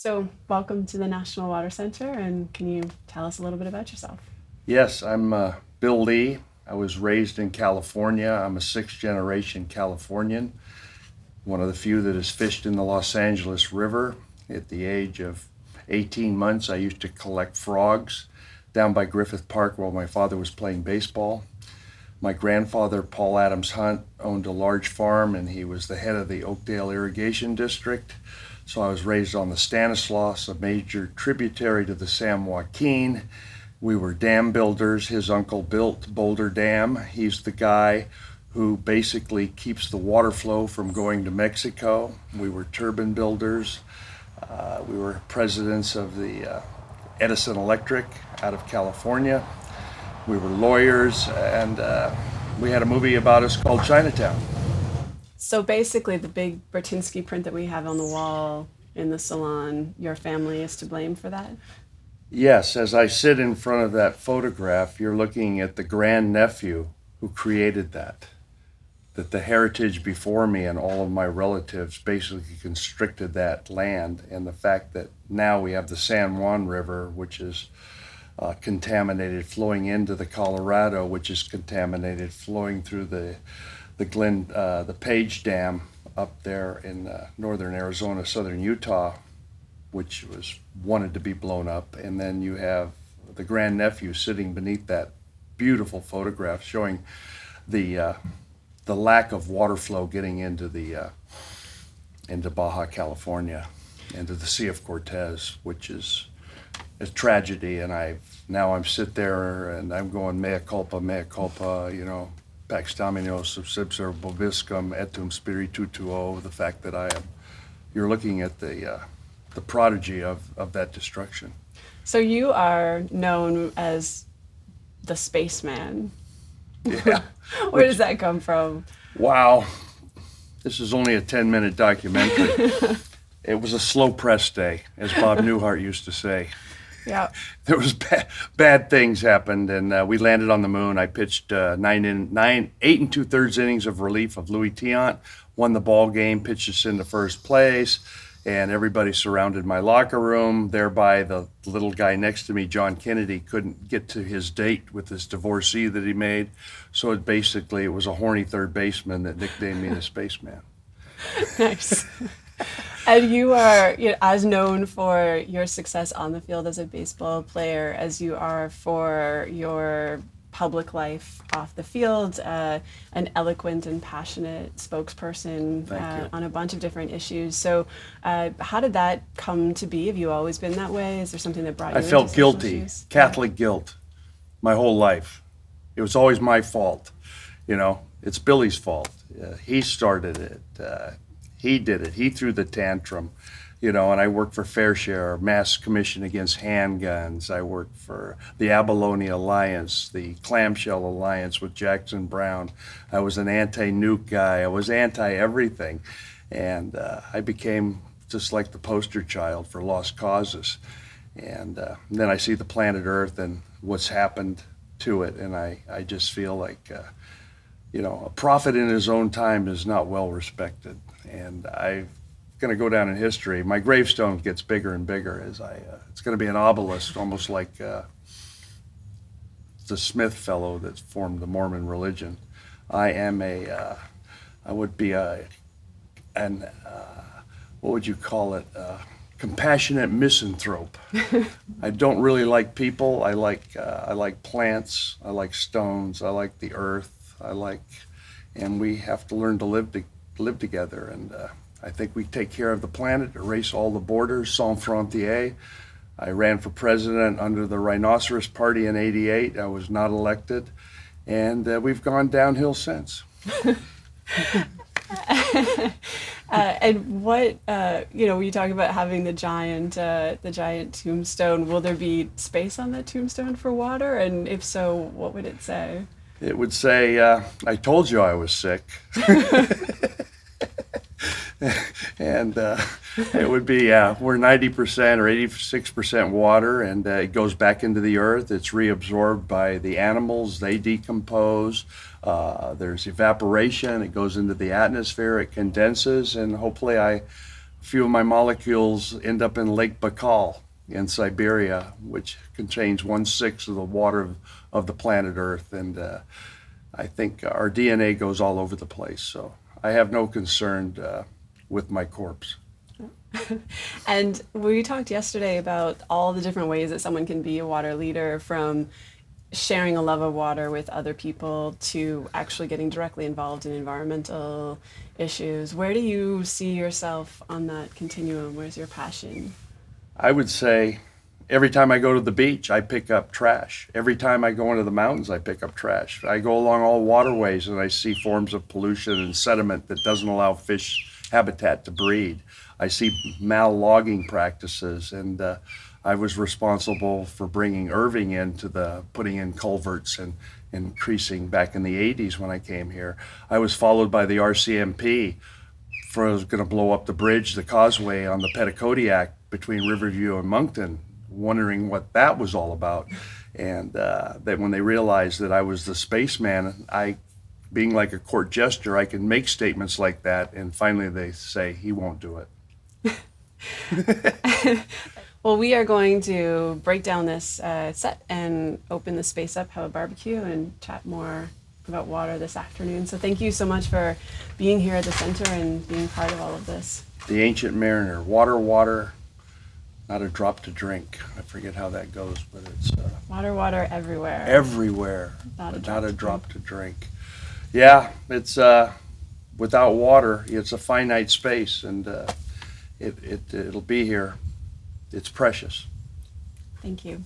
So, welcome to the National Water Center, and can you tell us a little bit about yourself? Yes, I'm Bill Lee. I was raised in California. I'm a sixth generation Californian, one of the few that has fished in the Los Angeles River. At the age of 18 months, I used to collect frogs down by Griffith Park while my father was playing baseball. My grandfather, Paul Adams Hunt, owned a large farm and he was the head of the Oakdale Irrigation District. So I was raised on the Stanislaus, a major tributary to the San Joaquin. We were dam builders. His uncle built Boulder Dam. He's the guy who basically keeps the water flow from going to Mexico. We were turbine builders. We were presidents of the Edison Electric out of California. We were lawyers, and we had a movie about us called Chinatown. So, basically, the big Bertinsky print that we have on the wall in the salon, your family is to blame for that? Yes, as I sit in front of that photograph, you're looking at the grandnephew who created that. That the heritage before me and all of my relatives basically constricted that land, and the fact that now we have the San Juan River, which is contaminated, flowing into the Colorado, which is contaminated, flowing through the Page Dam up there in northern Arizona, southern Utah, which was wanted to be blown up, and then you have the grandnephew sitting beneath that beautiful photograph showing the lack of water flow getting into Baja California, into the Sea of Cortez, which is a tragedy. And I'm sit there and I'm going mea culpa, pax Domino subsibser bobiscum et tum spiritu tuo. The fact that you're looking at the prodigy of that destruction. So, you are known as the Spaceman. Yeah. Where does that come from? Wow. This is only a 10-minute documentary. It was a slow press day, as Bob Newhart used to say. Yeah. There was bad things happened, and we landed on the moon. I pitched 8 2/3 innings of relief of Louis Tiant, won the ball game, pitched us into first place, and everybody surrounded my locker room. Thereby, the little guy next to me, John Kennedy, couldn't get to his date with his divorcee that he made. So it was a horny third baseman that nicknamed me the Spaceman. Nice. And you are, as known for your success on the field as a baseball player as you are for your public life off the field, an eloquent and passionate spokesperson on a bunch of different issues. So how did that come to be? Have you always been that way? Is there something that brought you I into felt social guilty, issues? Catholic guilt, my whole life. It was always my fault. It's Billy's fault. He started it. He did it. He threw the tantrum. And I worked for Fair Share, Mass Commission Against Handguns. I worked for the Abalone Alliance, the Clamshell Alliance with Jackson Brown. I was an anti-nuke guy. I was anti-everything. And I became just like the poster child for lost causes. And then I see the planet Earth and what's happened to it, and I just feel like, a prophet in his own time is not well respected. And I'm going to go down in history. My gravestone gets bigger and bigger it's going to be an obelisk, almost like the Smith fellow that formed the Mormon religion. I would be an what would you call it? Compassionate misanthrope. I don't really like people. I like plants. I like stones. I like the earth. And we have to learn to live together. And I think we take care of the planet, erase all the borders, sans frontières. I ran for president under the Rhinoceros Party in '88. I was not elected, and we've gone downhill since. And what, when you talk about having the giant tombstone, will there be space on that tombstone for water? And if so, what would it say? It would say, I told you I was sick. And it would be, we're 90% or 86% water, and it goes back into the earth. It's reabsorbed by the animals. They decompose. There's evaporation. It goes into the atmosphere. It condenses, and hopefully I few of my molecules end up in Lake Baikal in Siberia, which contains 1/6 of the water of the planet Earth. And I think our DNA goes all over the place. So I have no concern with my corpse. And we talked yesterday about all the different ways that someone can be a water leader, from sharing a love of water with other people to actually getting directly involved in environmental issues. Where do you see yourself on that continuum? Where's your passion? I would say every time I go to the beach, I pick up trash. Every time I go into the mountains, I pick up trash. I go along all waterways and I see forms of pollution and sediment that doesn't allow fish habitat to breed. I see mal-logging practices, and I was responsible for bringing Irving into putting in culverts and increasing back in the 80s when I came here. I was followed by the RCMP for I was going to blow up the bridge, the causeway on the Petticodiac between Riverview and Moncton, wondering what that was all about. And that when they realized that I was the Spaceman, being like a court jester, I can make statements like that, and finally they say he won't do it. Well, we are going to break down this set and open the space up, have a barbecue, and chat more about water this afternoon. So thank you so much for being here at the center and being part of all of this. The ancient mariner, water, water, not a drop to drink. I forget how that goes, but it's water, water everywhere. Everywhere, Not but not a drop to drink. Yeah, it's without water, it's a finite space, and it'll be here. It's precious. Thank you.